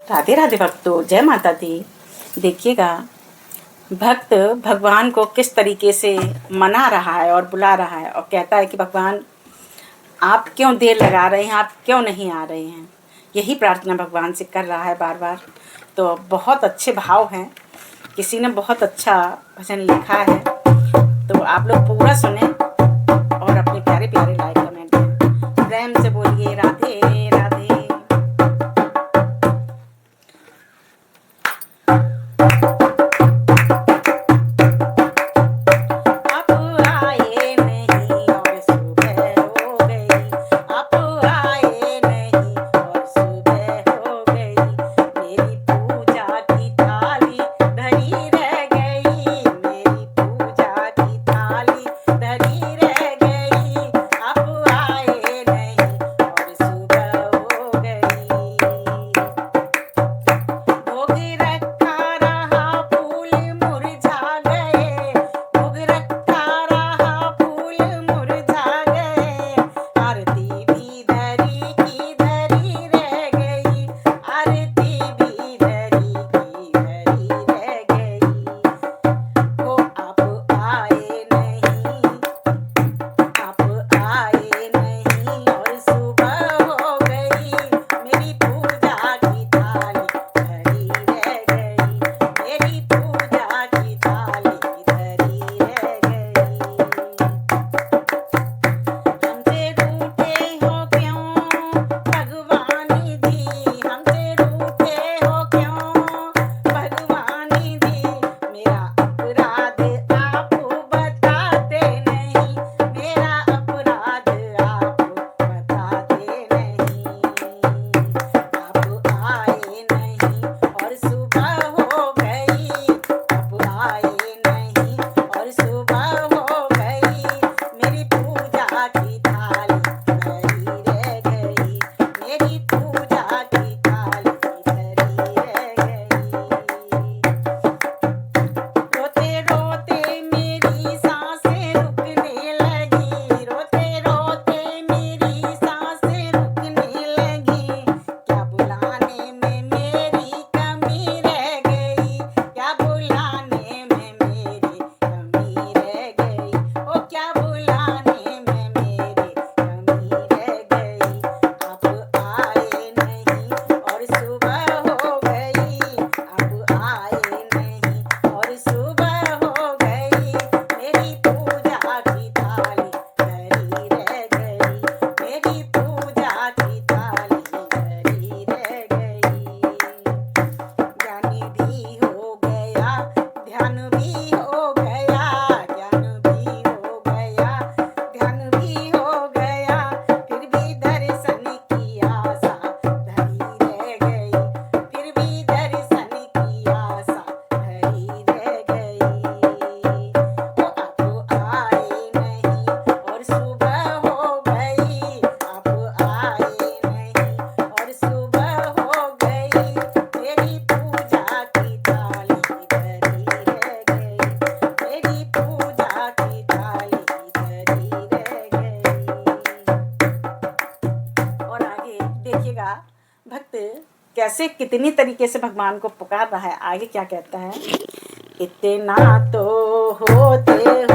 राधे राधे भक्तों, जय माता दी। देखिएगा भक्त भगवान को किस तरीके से मना रहा है और बुला रहा है और कहता है कि भगवान आप क्यों देर लगा रहे हैं, आप क्यों नहीं आ रहे हैं। यही प्रार्थना भगवान से कर रहा है बार बार। तो बहुत अच्छे भाव हैं, किसी ने बहुत अच्छा भजन लिखा है, तो आप लोग पूरा सुने और अपने प्यारे प्यारे लाइक कमेंट दें। प्रेम से बोलिए राधे राधे। भक्त कैसे कितनी तरीके से भगवान को पुकार रहा है। आगे क्या कहता है, इतना तो होते